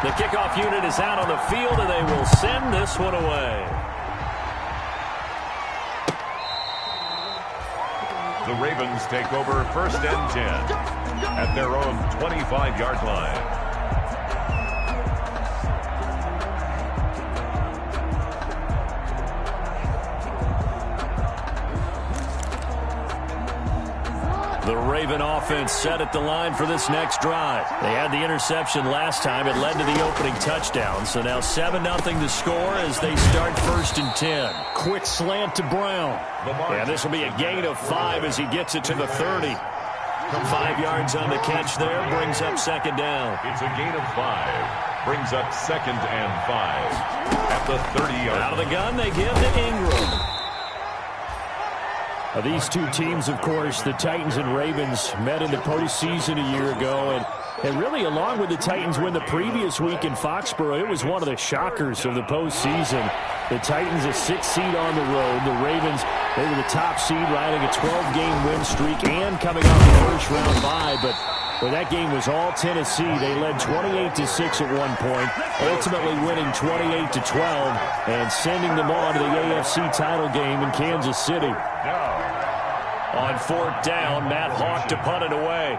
The kickoff unit is out on the field, and they will send this one away. The Ravens take over 1st and 10 at their own 25-yard line. The Raven offense set at the line for this next drive. They had the interception last time. It led to the opening touchdown. So now 7-0 to score as they start 1st and 10. Quick slant to Brown. And this will be a gain of 5 as he gets it to the 30. 5 yards on the catch there. Brings up 2nd down. It's a gain of 5. Brings up 2nd and 5 at the 30-yard. Out of the gun, they give to Ingram. These two teams, of course, the Titans and Ravens, met in the postseason a year ago. And really, along with the Titans win the previous week in Foxborough, it was one of the shockers of the postseason. The Titans a 6th seed on the road. The Ravens, they were the top seed, riding a 12-game win streak and coming off the first-round bye. But well, that game was all Tennessee. They led 28-6 at one point, ultimately winning 28-12 and sending them on to the AFC title game in Kansas City. On 4th down, Matt Hawk to punt it away.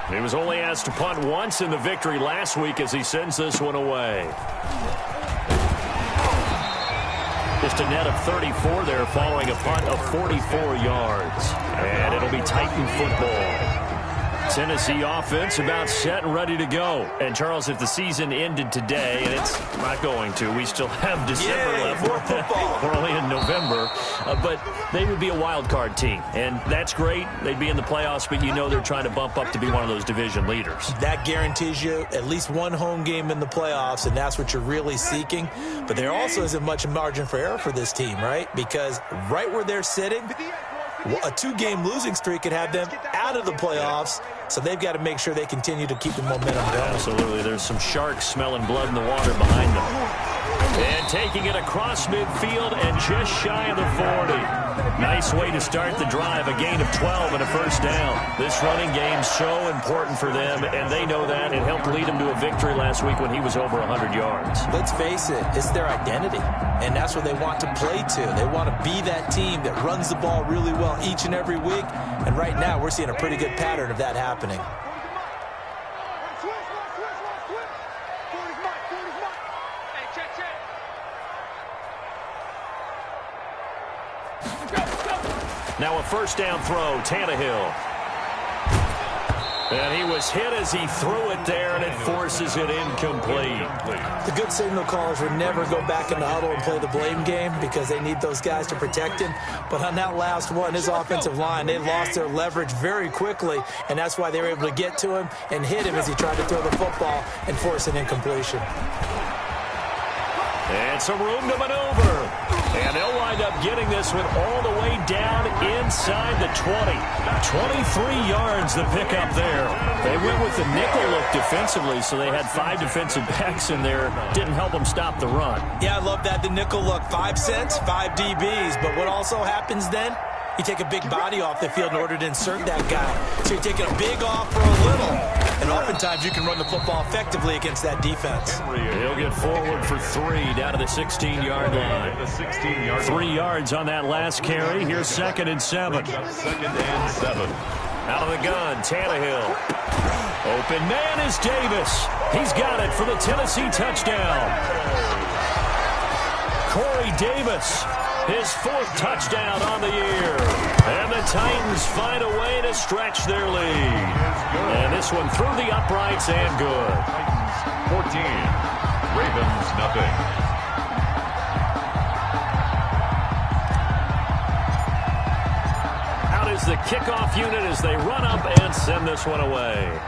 He was only asked to punt once in the victory last week as he sends this one away. Just a net of 34 there following a punt of 44 yards. And it'll be Titan football. Tennessee offense about set and ready to go. And, Charles, if the season ended today, and it's not going to, we still have December left. More football. We're only in November. But they would be a wild card team. And that's great. They'd be in the playoffs, but you know they're trying to bump up to be one of those division leaders. That guarantees you at least one home game in the playoffs, and that's what you're really seeking. But there also isn't much margin for error for this team, right? Because right where they're sitting, a 2-game losing streak could have them out of the playoffs, so they've got to make sure they continue to keep the momentum going. Absolutely. There's some sharks smelling blood in the water behind them. And taking it across midfield and just shy of the 40. Nice way to start the drive, a gain of 12 and a first down. This running game so important for them, and they know that. It helped lead them to a victory last week when he was over 100 yards. Let's face it, it's their identity, and that's what they want to play to. They want to be that team that runs the ball really well each and every week, and right now we're seeing a pretty good pattern of that happening. Now a first down throw, Tannehill. And he was hit as he threw it there, and it forces it incomplete. The good signal callers would never go back in the huddle and play the blame game because they need those guys to protect him. But on that last one, his offensive line, they lost their leverage very quickly, and that's why they were able to get to him and hit him as he tried to throw the football and force an incompletion. And some room to maneuver. And they'll wind up getting this one all the way down inside the 20. 23 yards the pickup there. They went with the nickel look defensively, so they had 5 defensive backs in there. Didn't help them stop the run. Yeah, I love that, the nickel look. 5 cents, 5 DBs. But what also happens then? You take a big body off the field in order to insert that guy. So you're taking a big off for a little. And oftentimes you can run the football effectively against that defense. He'll get forward for 3 down to the 16-yard line. 3 yards on that last carry. Here's 2nd and 7. 2nd and 7. Out of the gun, Tannehill. Open man is Davis. He's got it for the Tennessee touchdown. Corey Davis, his 4th touchdown on the year. And the Titans find a way to stretch their lead. And this one through the uprights and good. Titans 14, Ravens nothing. Out is the kickoff unit as they run up and send this one away.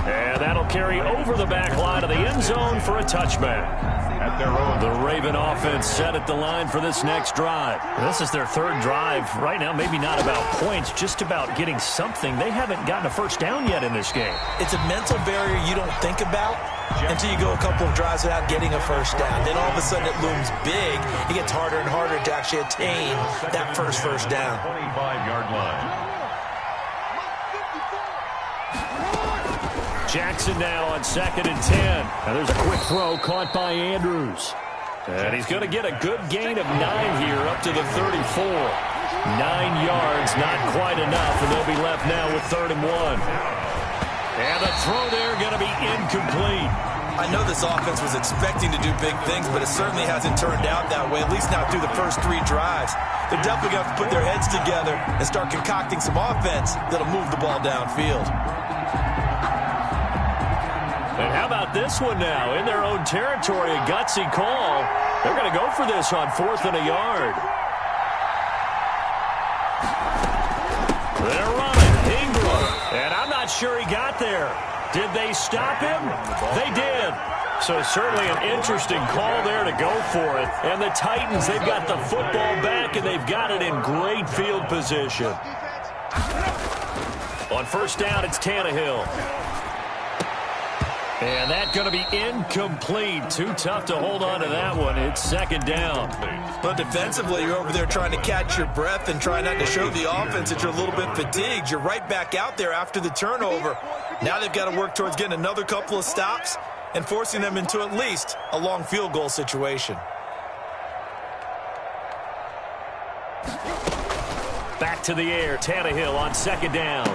And that'll carry over the back line of the end zone for a touchback. At their own. The Raven offense set at the line for this next drive. This is their 3rd drive. Right now, maybe not about points, just about getting something. They haven't gotten a first down yet in this game. It's a mental barrier you don't think about until you go a couple of drives without getting a first down. Then all of a sudden it looms big. It gets harder and harder to actually attain that first down. 25-yard line. Jackson now on 2nd and 10. Now there's a quick throw caught by Andrews. And he's going to get a good gain of 9 here up to the 34. 9 yards, not quite enough, and they'll be left now with 3rd and 1. And the throw there going to be incomplete. I know this offense was expecting to do big things, but it certainly hasn't turned out that way, at least not through the first 3 drives. They're definitely going to have to put their heads together and start concocting some offense that'll move the ball downfield. And how about this one now? In their own territory, a gutsy call. They're going to go for this on 4th and a yard. They're running. Ingram. And I'm not sure he got there. Did they stop him? They did. So certainly an interesting call there to go for it. And the Titans, they've got the football back, and they've got it in great field position. On 1st down, it's Tannehill. And that's going to be incomplete. Too tough to hold on to that one. It's 2nd down. But defensively, you're over there trying to catch your breath and try not to show the offense that you're a little bit fatigued. You're right back out there after the turnover. Now they've got to work towards getting another couple of stops and forcing them into at least a long field goal situation. Back to the air. Tannehill on 2nd down.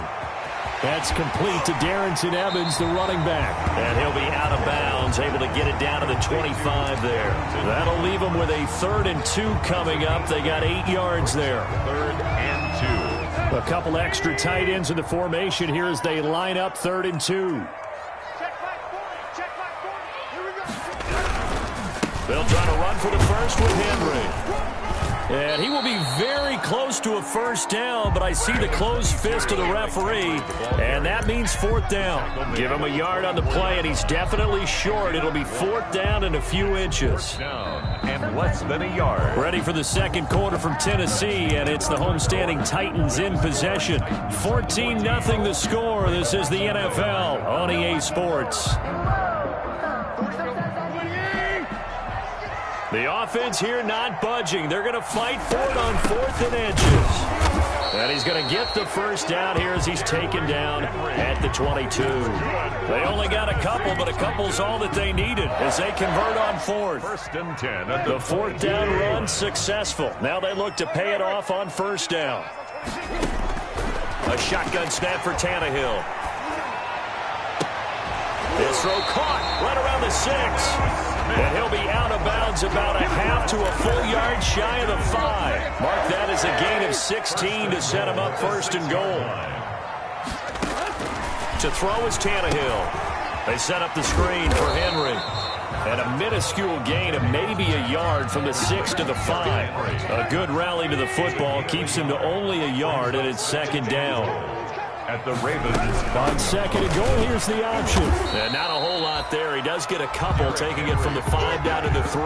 That's complete to Darrington Evans, the running back. And he'll be out of bounds, able to get it down to the 25 there. That'll leave them with a 3rd and 2 coming up. They got 8 yards there. 3rd and 2. A couple extra tight ends in the formation here as they line up 3rd and 2. They'll try to run for the first with Henry. And he will be very close to a 1st down, but I see the closed fist of the referee, and that means 4th down. Give him a yard on the play, and he's definitely short. It'll be 4th down and a few inches. Down and less than a yard. Ready for the 2nd quarter from Tennessee, and it's the homestanding Titans in possession. 14-0 the score. This is the NFL on EA Sports. The offense here not budging. They're going to fight for it on 4th and inches. And he's going to get the 1st down here as he's taken down at the 22. They only got a couple, but a couple's all that they needed as they convert on 4th. 1st and 10. At the 4th down run successful. Now they look to pay it off on 1st down. A shotgun snap for Tannehill. This throw caught right around the 6. And he'll be out of bounds about a half to a full yard shy of the 5. Mark that as a gain of 16 to set him up 1st and goal. To throw is Tannehill. They set up the screen for Henry. And a minuscule gain of maybe a yard from the 6 to the 5. A good rally to the football keeps him to only a yard, and it's 2nd down. At the Ravens. On 2nd and goal, here's the option. And not a whole lot there. He does get a couple, taking it from the 5 down to the 3.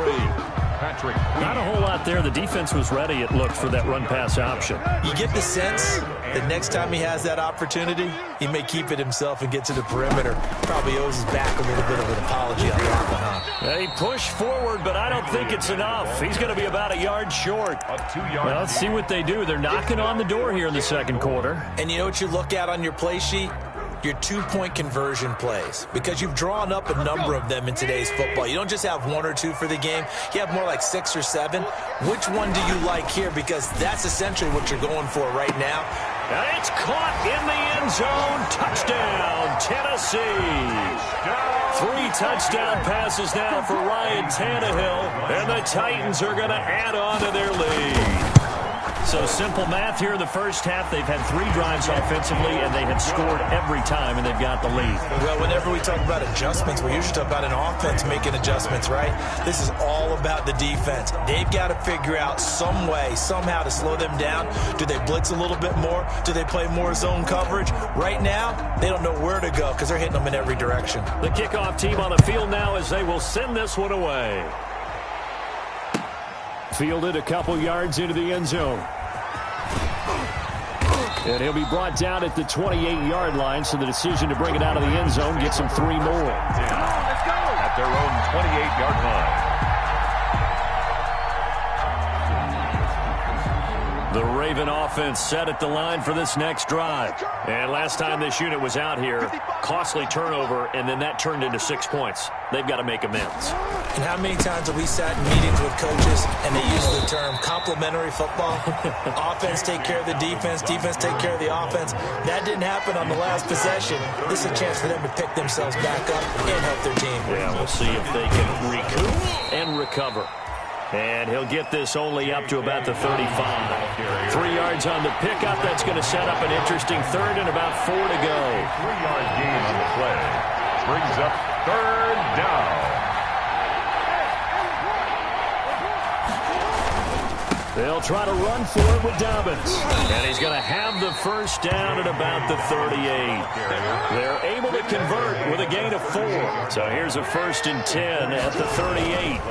Patrick. Not a whole lot there. The defense was ready, it looked, for that run-pass option. You get the sense that next time he has that opportunity, he may keep it himself and get to the perimeter. Probably owes his back a little bit of an apology on that one, huh? He pushed forward, but I don't think it's enough. He's going to be about a yard short. A 2-yard. Well, let's see what they do. They're knocking on the door here in the 2nd quarter. And you know what you look at on your play sheet? Your 2-point conversion plays, because you've drawn up a number of them in today's football. You don't just have 1 or 2 for the game. You have more like 6 or 7. Which one do you like here? Because that's essentially what you're going for right now. And it's caught in the end zone. Touchdown, Tennessee. 3 touchdown passes now for Ryan Tannehill. And the Titans are going to add on to their lead. So simple math here in the 1st half. They've had 3 drives offensively, and they have scored every time, and they've got the lead. Well, whenever we talk about adjustments, we usually talk about an offense making adjustments, right? This is all about the defense. They've got to figure out some way, somehow to slow them down. Do they blitz a little bit more? Do they play more zone coverage? Right now, they don't know where to go because they're hitting them in every direction. The kickoff team on the field now as they will send this one away. Fielded a couple yards into the end zone. And he'll be brought down at the 28-yard line, so the decision to bring it out of the end zone gets him 3 more. At their own 28-yard line. The Raven offense set at the line for this next drive. And last time this unit was out here, costly turnover, and then that turned into 6 points. They've got to make amends. And how many times have we sat in meetings with coaches and they use the term complementary football? Offense take care of the defense, defense take care of the offense. That didn't happen on the last possession. This is a chance for them to pick themselves back up and help their team. Yeah, we'll see if they can recoup and recover. And he'll get this only up to about the 35. 3 yards on the pickup. That's going to set up an interesting third and about 4 to go. 3-yard gain on the play. Brings up third down. They'll try to run for it with Dobbins. And he's going to have the first down at about the 38. They're able to convert with a gain of 4. So here's a 1st and 10 at the 38.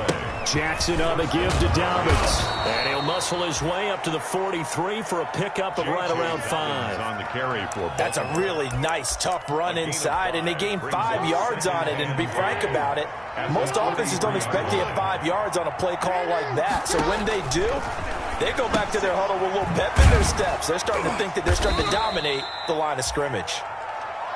Jackson on the give to Dobbins. And he'll muscle his way up to the 43 for a pickup of right around 5. On the carry for That's a really nice, tough run inside, and they gained 5 yards on it. And to be frank about it, most offenses don't expect to get 5 yards on a play call like that. So when they do, they go back to their huddle with a little pep in their steps. They're starting to think that they're starting to dominate the line of scrimmage.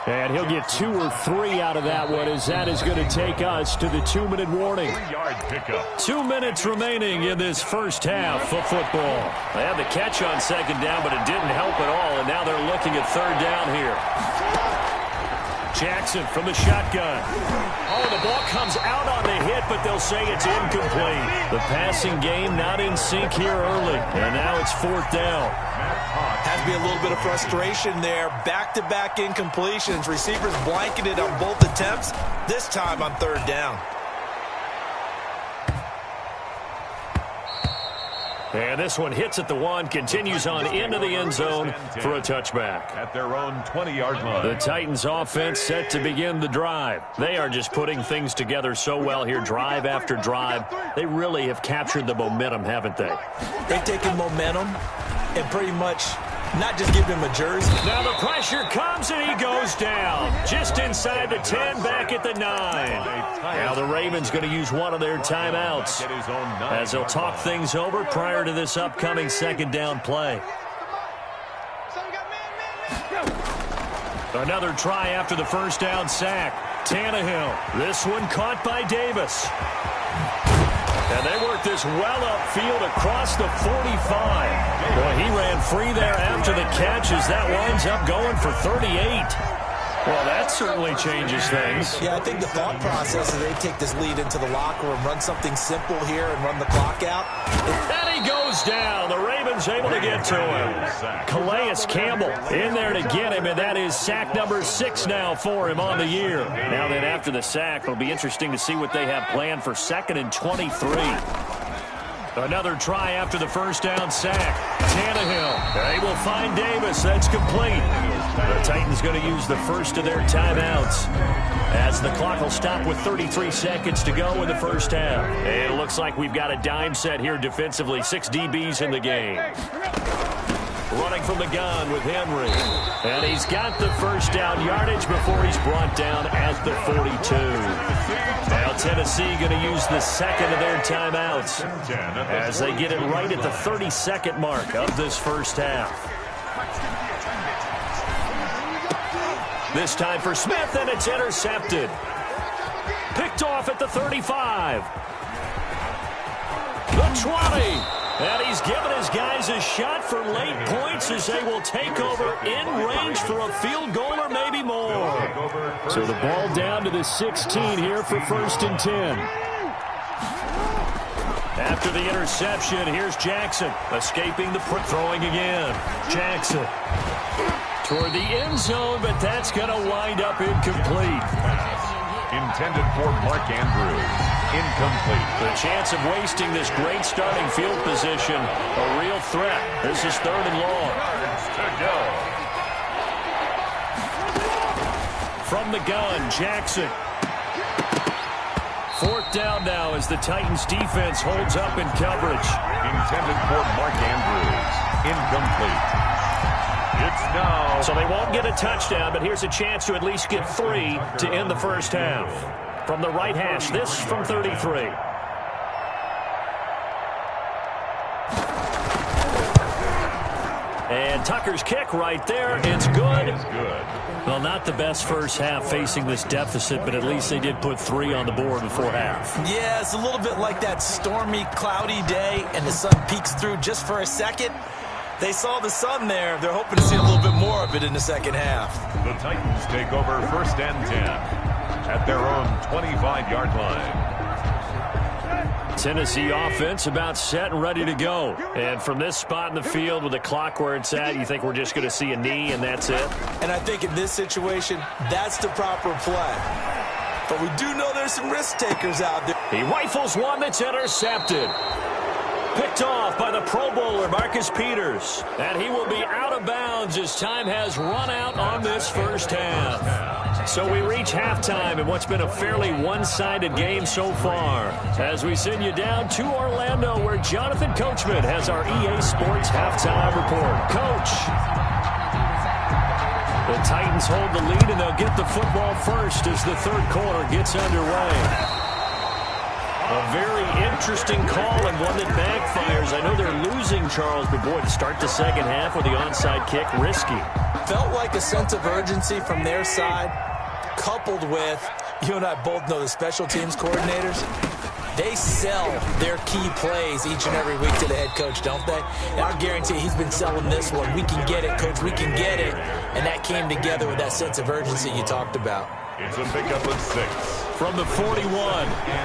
And he'll get 2 or 3 out of that one, as that is going to take us to the 2-minute warning. 3-yard pickup. 2 minutes remaining in this first half of football. They had the catch on 2nd down, but it didn't help at all, and now they're looking at 3rd down here. Jackson from the shotgun. Oh, the ball comes out on the hit, but they'll say it's incomplete. The passing game not in sync here early, and now it's 4th down. Has to be a little bit of frustration there. Back-to-back incompletions. Receivers blanketed on both attempts, this time on 3rd down. And this one hits at the 1, continues on into the end zone for a touchback. At their own 20-yard line. The Titans offense set to begin the drive. They are just putting things together so well here, drive after drive. They really have captured the momentum, haven't they? They've taken momentum and pretty much not just give him a jersey. Now the pressure comes and he goes down. Just inside the 10, back at the 9. Now the Ravens going to use one of their timeouts as they'll talk things over prior to this upcoming 2nd down play. Another try after the 1st down sack. Tannehill. This one caught by Davis. And they work this well upfield across the 45. Boy, he ran free there after the catch as that winds up going for 38. Well, that certainly changes things. Yeah, I think the thought process is they take this lead into the locker room, run something simple here and run the clock out. And he goes down. The Ravens able to get to him. Calais Campbell in there to get him, and that is sack number 6 now for him on the year. Now then, after the sack, it'll be interesting to see what they have planned for 2nd and 23. Another try after the 1st down sack. Tannehill. They will find Davis. That's complete. The Titans going to use the first of their timeouts as the clock will stop with 33 seconds to go in the first half. And it looks like we've got a dime set here defensively. 6 DBs in the game. Running from the gun with Henry. And he's got the first down yardage before he's brought down at the 42. Now Tennessee going to use the 2nd of their timeouts as they get it right at the 32nd mark of this first half. This time for Smith, and it's intercepted. Picked off at the 35. The 20. And he's given his guys a shot for late points as they will take over in range for a field goal or maybe more. So the ball down to the 16 here for 1st and 10. After the interception, here's Jackson escaping the throwing again. Jackson toward the end zone, but that's going to wind up incomplete. Intended for Mark Andrews. Incomplete. The chance of wasting this great starting field position, a real threat. This is 3rd and long. To go. From the gun, Jackson. 4th down now as the Titans defense holds up in coverage. Intended for Mark Andrews. Incomplete. It's now. So they won't get a touchdown, but here's a chance to at least get 3 to end the first half. From the right hash, this from 33. And Tucker's kick right there. It's good. It's good. Well, not the best first half facing this deficit, but at least they did put 3 on the board before half. Yeah, it's a little bit like that stormy, cloudy day, and the sun peeks through just for a second. They saw the sun there. They're hoping to see a little bit more of it in the second half. The Titans take over first and 10 at their own 25-yard line. Tennessee offense about set and ready to go. And from this spot in the field with the clock where it's at, you think we're just going to see a knee and that's it? And I think in this situation, that's the proper play. But we do know there's some risk takers out there. He rifles one that's intercepted. Picked off by the Pro Bowler, Marcus Peters. And he will be out of bounds as time has run out on this first half. So we reach halftime in what's been a fairly one-sided game so far. As we send you down to Orlando, where Jonathan Coachman has our EA Sports halftime report. Coach. The Titans hold the lead, and they'll get the football first as the third quarter gets underway. A very interesting call and one that backfires. I know they're losing, Charles, but boy, to start the second half with the onside kick, risky. Felt like a sense of urgency from their side, coupled with, you and I both know the special teams coordinators, they sell their key plays each and every week to the head coach, don't they? And I guarantee he's been selling this one. We can get it, coach, we can get it. And that came together with that sense of urgency you talked about. It's a pickup of 6. From the 41,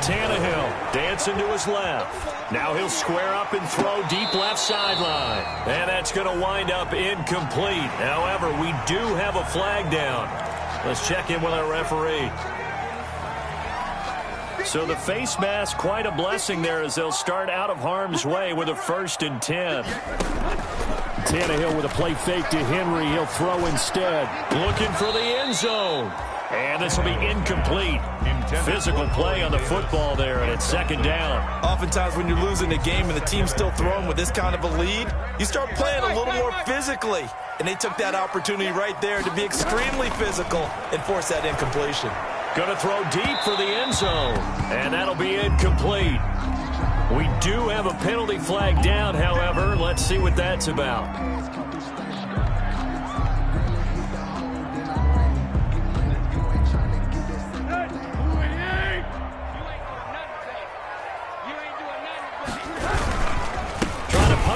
Tannehill dancing to his left. Now he'll square up and throw deep left sideline. And that's going to wind up incomplete. However, we do have a flag down. Let's check in with our referee. So the face mask, quite a blessing there as they'll start out of harm's way with a 1st and 10. Tannehill with a play fake to Henry. He'll throw instead. Looking for the end zone. And this will be incomplete. Physical play on the football there, and it's 2nd down. Oftentimes when you're losing a game and the team's still throwing with this kind of a lead, you start playing a little more physically. And they took that opportunity right there to be extremely physical and force that incompletion. Going to throw deep for the end zone, and that'll be incomplete. We do have a penalty flag down, however. Let's see what that's about.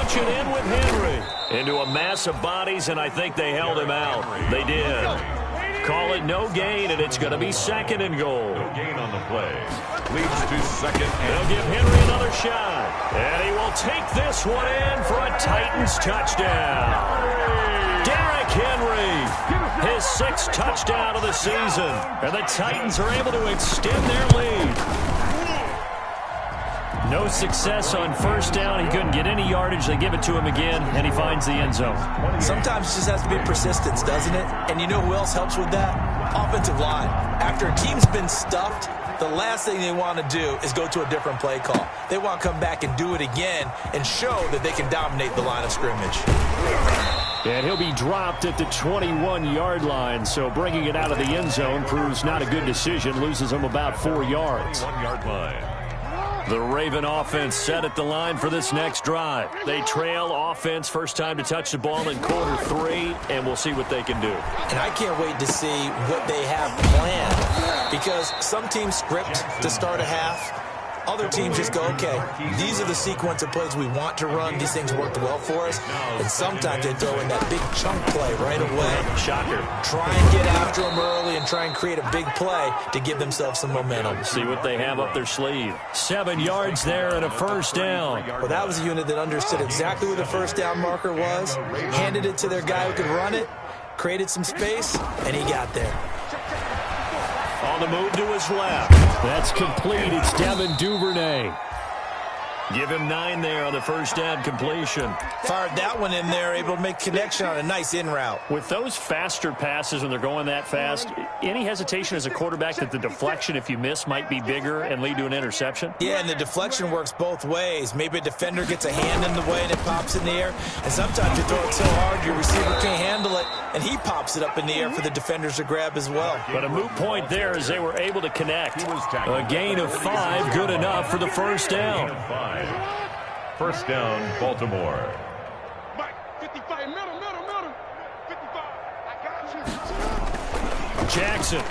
It in with Henry into a mass of bodies, and I think they held him out. They did. Call it no gain, and it's going to be 2nd and goal. No gain on the play. Leads to 2nd and they'll give Henry another shot, and he will take this one in for a Titans touchdown. Derrick Henry, his 6th touchdown of the season, and the Titans are able to extend their lead. No success on 1st down. He couldn't get any yardage. They give it to him again, and he finds the end zone. Sometimes it just has to be persistence, doesn't it? And you know who else helps with that? Offensive line. After a team's been stuffed, the last thing they want to do is go to a different play call. They want to come back and do it again and show that they can dominate the line of scrimmage. And he'll be dropped at the 21-yard line, so bringing it out of the end zone proves not a good decision. Loses him about 4 yards. 1-yard line. The Raven offense set at the line for this next drive. They trail offense, first time to touch the ball in quarter 3, and we'll see what they can do. And I can't wait to see what they have planned, because some teams script to start a half. Other teams just go, okay, these are the sequence of plays we want to run. These things worked well for us. And sometimes they throw in that big chunk play right away. Shocker. Try and get after them early and try and create a big play to give themselves some momentum. See what they have up their sleeve. 7 yards there and a 1st down. Well, that was a unit that understood exactly where the 1st down marker was, handed it to their guy who could run it, created some space, and he got there. On the move to his left. That's complete. It's Devin Duvernay. Give him 9 there on the 1st down completion. Fired that one in there, able to make connection on a nice in route. With those faster passes when they're going that fast, any hesitation as a quarterback that the deflection, if you miss, might be bigger and lead to an interception? Yeah, and the deflection works both ways. Maybe a defender gets a hand in the way and it pops in the air. And sometimes you throw it so hard your receiver can't handle it, and he pops it up in the air for the defenders to grab as well. But a moot point there as they were able to connect. A gain of 5, good enough for the 1st down. 1st down, Baltimore. 55 minutes. Jackson.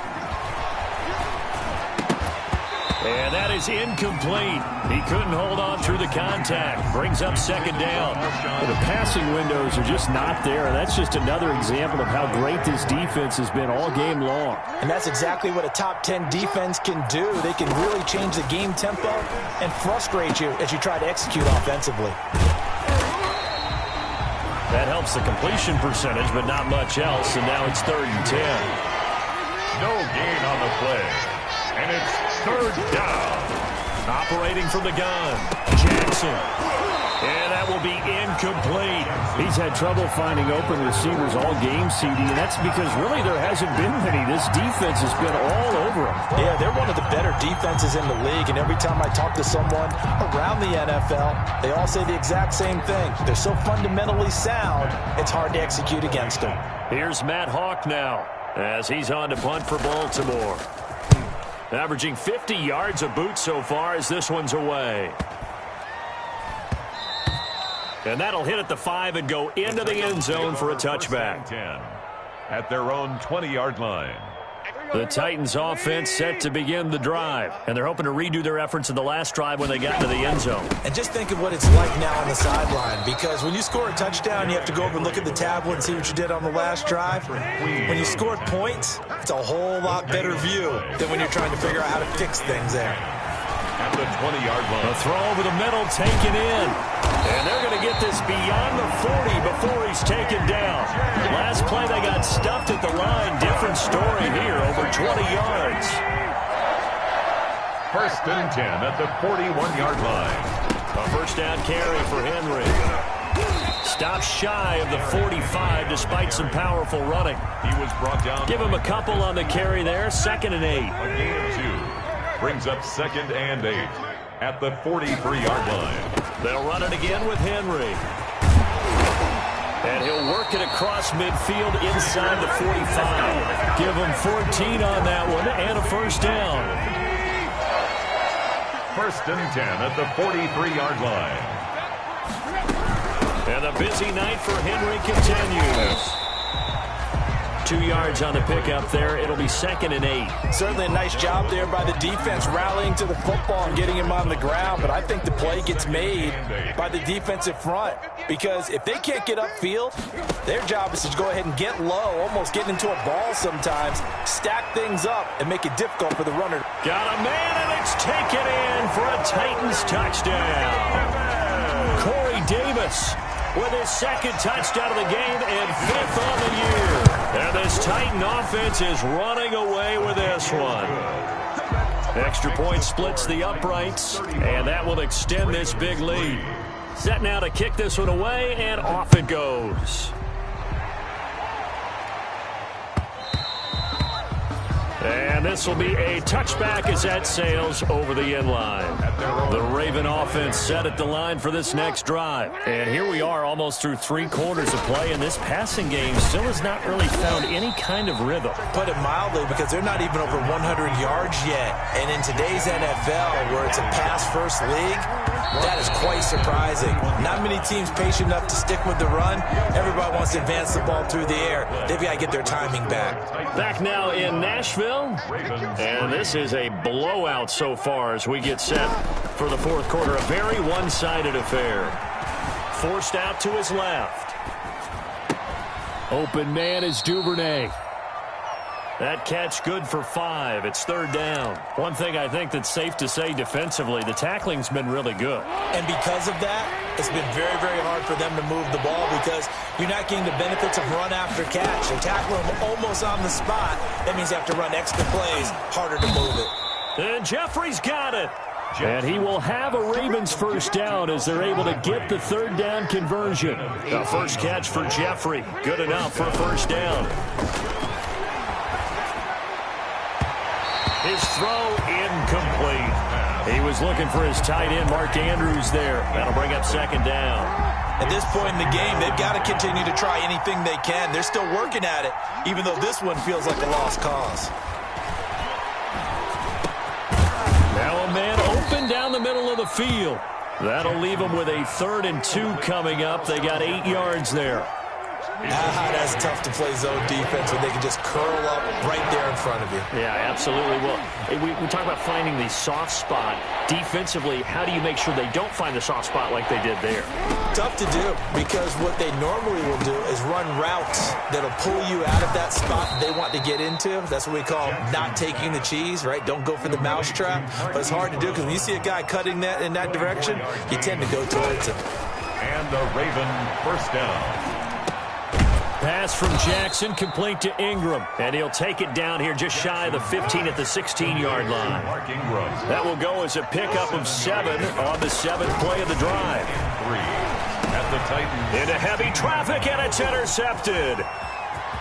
And that is incomplete. He couldn't hold on through the contact. Brings up second down. But the passing windows are just not there. That's just another example of how great this defense has been all game long. And that's exactly what a top 10 defense can do. They can really change the game tempo and frustrate you as you try to execute offensively. That helps the completion percentage, but not much else. And now it's 3rd and 10. No gain on the play. And it's 3rd down. Operating from the gun, Jackson. And that will be incomplete. He's had trouble finding open receivers all game, CD, and that's because really there hasn't been many. This defense has been all over him. Yeah, they're one of the better defenses in the league, and every time I talk to someone around the NFL, they all say the exact same thing. They're so fundamentally sound, it's hard to execute against them. Here's Matt Hawk now as he's on to punt for Baltimore. Averaging 50 yards a boot so far as this one's away. And that'll hit at the 5 and go into the end zone for a touchback. 10 at their own 20-yard line. The Titans offense set to begin the drive. And they're hoping to redo their efforts in the last drive when they got into the end zone. And just think of what it's like now on the sideline. Because when you score a touchdown, you have to go over and look at the tablet and see what you did on the last drive. When you scored points, it's a whole lot better view than when you're trying to figure out how to fix things there. At the 20-yard line. A throw over the middle taken in. And they're going to get this beyond the 40 before he's taken down. Last play they got stuffed at the line. Different story here, over 20 yards. 1st and 10 at the 41-yard line. A first down carry for Henry. Stops shy of the 45 despite some powerful running. He was brought down. Give him a couple on the carry there. 2nd and 8. A gain of 2. Brings up 2nd and 8 at the 43-yard line. They'll run it again with Henry. And he'll work it across midfield inside the 45. Give him 14 on that one and a first down. 1st and 10 at the 43-yard line. And the busy night for Henry continues. 2 yards on the pickup there. It'll be 2nd and 8. Certainly a nice job there by the defense rallying to the football and getting him on the ground. But I think the play gets made by the defensive front. Because if they can't get upfield, their job is to go ahead and get low, almost get into a ball sometimes, stack things up, and make it difficult for the runner. Got a man, and it's taken in for a Titans touchdown. Corey Davis with his 2nd touchdown of the game and 5th on the year. And this Titan offense is running away with this one. Extra point splits the uprights, and that will extend this big lead. Set now to kick this one away, and off it goes. And this will be a touchback as that sails over the end line. The Raven offense set at the line for this next drive. And here we are almost through 3 quarters of play, and this passing game still has not really found any kind of rhythm. Put it mildly, because they're not even over 100 yards yet. And in today's NFL, where it's a pass-first league, that is quite surprising. Not many teams patient enough to stick with the run. Everybody wants to advance the ball through the air. They've got to get their timing back. Back now in Nashville. And this is a blowout so far as we get set for the 4th quarter. A very one-sided affair. Forced out to his left. Open man is Duvernay. That catch good for 5. It's 3rd down. One thing I think that's safe to say defensively, the tackling's been really good. And because of that, it's been very, very hard for them to move the ball because you're not getting the benefits of run after catch. They tackle him almost on the spot. That means you have to run extra plays, harder to move it. And Jeffrey's got it. And he will have a Ravens first down as they're able to get the 3rd down conversion. The first catch for Jeffrey. Good enough for a first down. His throw incomplete. He was looking for his tight end, Mark Andrews, there. That'll bring up 2nd down. At this point in the game, they've got to continue to try anything they can. They're still working at it, even though this one feels like a lost cause. Now a man open down the middle of the field. That'll leave them with a 3rd and 2 coming up. They got 8 yards there. That's tough to play zone defense when they can just curl up right there in front of you. Yeah, absolutely. Well, we talk about finding the soft spot. Defensively, how do you make sure they don't find the soft spot like they did there? Tough to do, because what they normally will do is run routes that'll pull you out of that spot they want to get into. That's what we call not taking the cheese, right? Don't go for the mousetrap. But it's hard to do, because when you see a guy cutting that in that direction, you tend to go towards him. And a Raven first down. Pass from Jackson, complete to Ingram. And he'll take it down here just shy of the 15 at the 16-yard line. Mark Ingram. That will go as a pickup of 7 on the 7th play of the drive. 3 at the Titans. Into heavy traffic, and it's intercepted.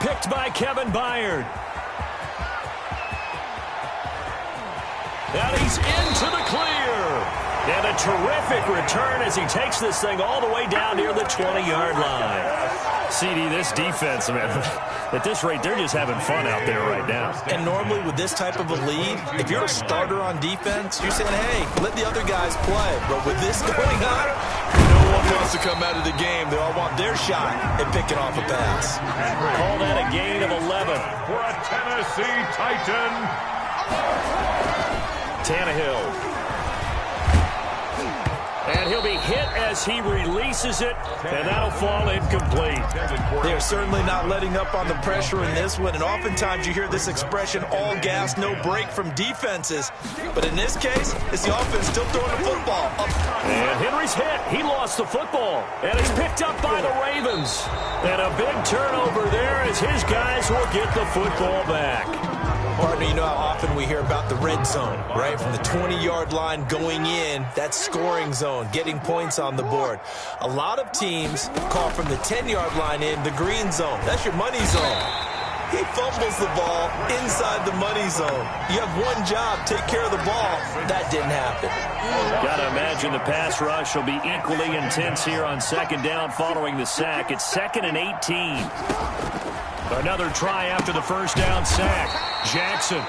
Picked by Kevin Byard. And he's into the clear. And a terrific return as he takes this thing all the way down near the 20-yard line. CD, this defense, man, at this rate, they're just having fun out there right now. And normally with this type of a lead, if you're a starter on defense, you're saying, hey, let the other guys play. But with this going on, no one wants to come out of the game. They all want their shot at picking off a pass. Call that a gain of 11. For a Tennessee Titan. Tannehill. And he'll be hit as he releases it, and that'll fall incomplete. They're certainly not letting up on the pressure in this one, and oftentimes you hear this expression, all gas, no break from defenses. But in this case, it's the offense still throwing the football. And Henry's hit. He lost the football, and it's picked up by the Ravens. And a big turnover there as his guys will get the football back. Partner, you know how often we hear about the red zone, right? From the 20-yard line going in, that's scoring zone, getting points on the board. A lot of teams call from the 10-yard line in the green zone. That's your money zone. He fumbles the ball inside the money zone. You have one job, take care of the ball. That didn't happen. Got to imagine the pass rush will be equally intense here on second down following the sack. It's 2nd and 18. Another try after the first down sack. Jackson.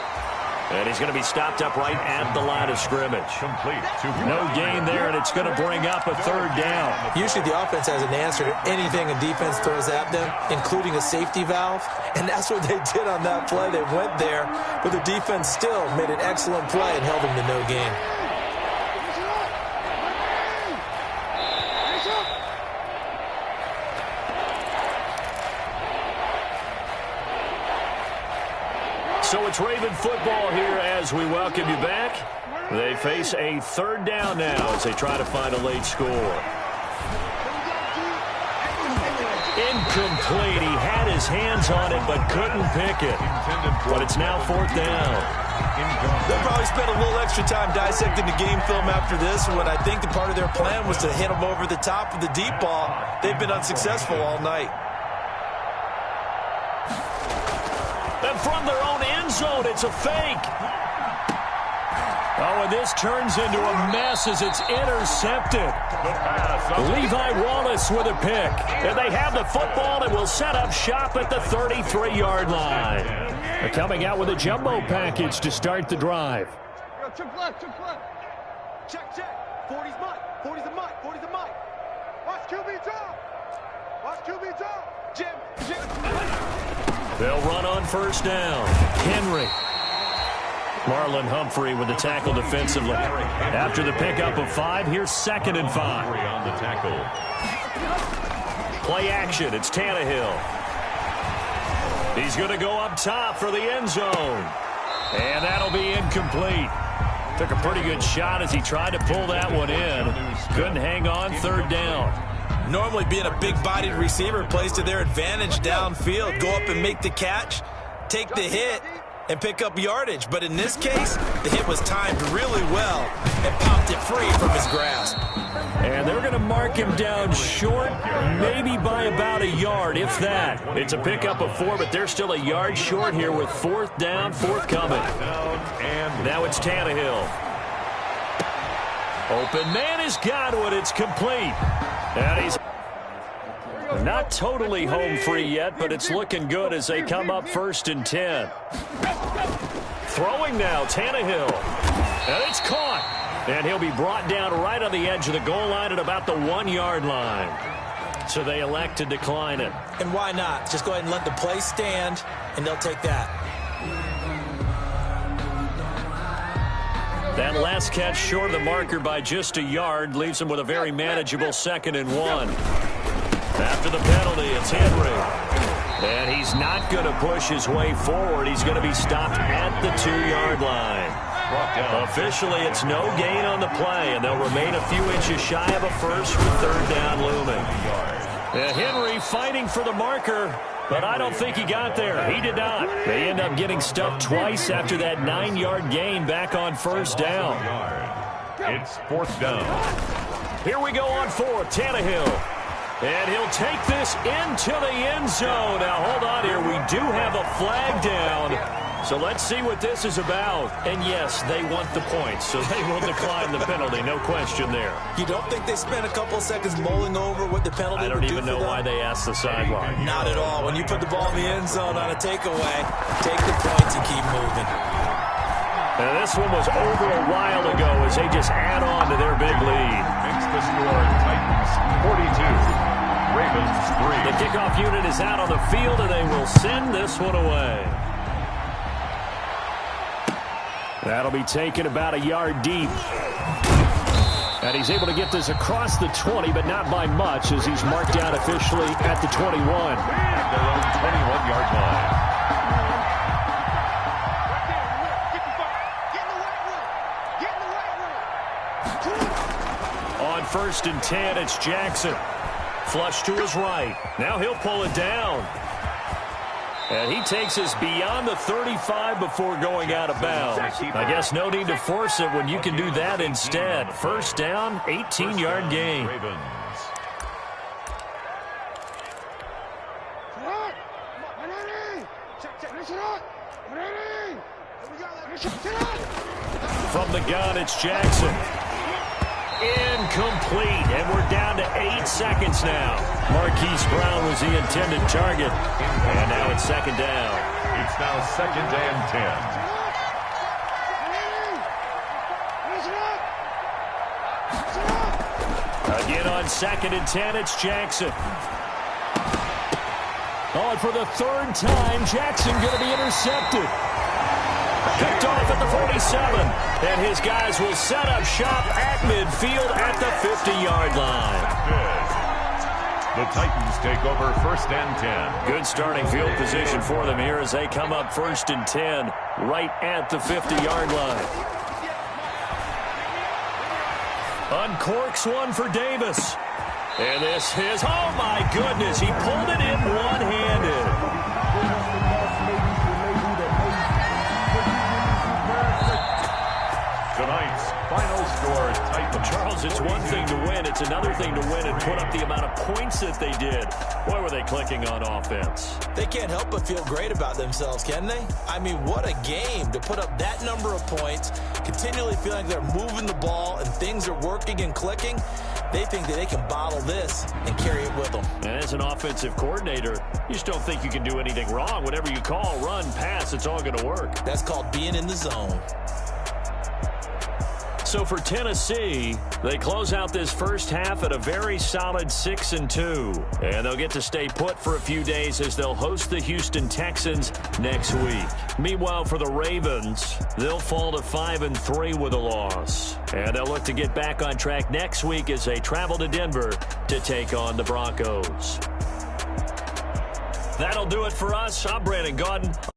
And he's going to be stopped up right at the line of scrimmage. Complete. No gain there, and it's going to bring up a 3rd down. Usually the offense has an answer to anything a defense throws at them, including a safety valve. And that's what they did on that play. They went there, but the defense still made an excellent play and held them to no gain. So it's Raven football here as we welcome you back. They face a 3rd down now as they try to find a late score. Incomplete. He had his hands on it but couldn't pick it. But it's now 4th down. They'll probably spend a little extra time dissecting the game film after this one. I think the part of their plan was to hit them over the top of the deep ball. They've been unsuccessful all night. And from their own end zone, it's a fake. Oh, and this turns into a mess as it's intercepted. Levi Wallace with a pick. And they have the football and will set up shop at the 33-yard line. They're coming out with a jumbo package to start the drive. Yo, check left, check left. Check. 40's Mike. 40's a Mike. 40's a Mike. Watch QB drop. Watch QB drop. Jim. They'll run on 1st down. Henry. Marlon Humphrey with the tackle defensively. After the pickup of 5, here's 2nd and 5. On the tackle. Play action. It's Tannehill. He's going to go up top for the end zone. And that'll be incomplete. Took a pretty good shot as he tried to pull that one in. Couldn't hang on. 3rd down. Normally being a big-bodied receiver plays to their advantage downfield. Go up and make the catch, take the hit, and pick up yardage. But in this case, the hit was timed really well and popped it free from his grasp. And they're going to mark him down short, maybe by about a yard, if that. It's a pickup of 4, but they're still a yard short here with 4th down, forthcoming. And now it's Tannehill. Open man has got it. It's complete. And he's not totally home free yet, but it's looking good as they come up 1st and 10. Throwing now, Tannehill. And it's caught. And he'll be brought down right on the edge of the goal line at about the 1-yard line. so they elect to decline it. And why not? Just go ahead and let the play stand, and they'll take that. That last catch short of the marker by just a yard leaves them with a very manageable 2nd and 1. After the penalty, it's Henry. And he's not going to push his way forward. He's going to be stopped at the 2-yard line. Officially, it's no gain on the play, and they'll remain a few inches shy of a first with 3rd down looming. Henry fighting for the marker, but I don't think he got there. He did not. They end up getting stuffed twice after that 9-yard gain back on 1st down. It's 4th down. Here we go on 4th, Tannehill. And he'll take this into the end zone. Now, hold on here. We do have a flag down. So let's see what this is about. And, yes, they want the points, so they will decline the penalty. No question there. You don't think they spent a couple of seconds mulling over what the penalty would do for them? I don't even know why they asked the sideline. Not at all. When you put the ball in the end zone on a takeaway, take the points and keep moving. And this one was over a while ago as they just add on to their big lead. Makes the score Titans 42. Ravens 3. The kickoff unit is out on the field, and they will send this one away. That'll be taken about a yard deep. And he's able to get this across the 20, but not by much, as he's marked down officially at the 21. At their own 21-yard line. On 1st and 10, it's Jackson. Flush to his right. Now he'll pull it down. And he takes us beyond the 35 before going out of bounds. I guess no need to force it when you can do that instead. 1st down, 18-yard gain. From the gun, it's Jackson. Incomplete, and we're down to 8 seconds now. Marquise Brown was the intended target, and now it's 2nd down. It's now 2nd and 10. Again on 2nd and 10, it's Jackson. Oh, and for the 3rd time, Jackson going to be intercepted. Picked off at the 47, and his guys will set up shop at midfield at the 50-yard line. The Titans take over 1st and 10. Good starting field position for them here as they come up 1st and 10 right at the 50-yard line. Uncorks one for Davis. And this is, oh my goodness, he pulled it in one-handed. Tonight's final score, Titans. Charles, it's one thing to win. It's another thing to win and put up the amount of points that they did. Boy, were they clicking on offense. They can't help but feel great about themselves, can they? I mean, what a game to put up that number of points, continually feeling like they're moving the ball and things are working and clicking. They think that they can bottle this and carry it with them. And as an offensive coordinator, you just don't think you can do anything wrong. Whatever you call, run, pass, it's all going to work. That's called being in the zone. So for Tennessee, they close out this first half at a very solid 6-2. And they'll get to stay put for a few days as they'll host the Houston Texans next week. Meanwhile, for the Ravens, they'll fall to 5-3 with a loss. And they'll look to get back on track next week as they travel to Denver to take on the Broncos. That'll do it for us. I'm Brandon Gaudin.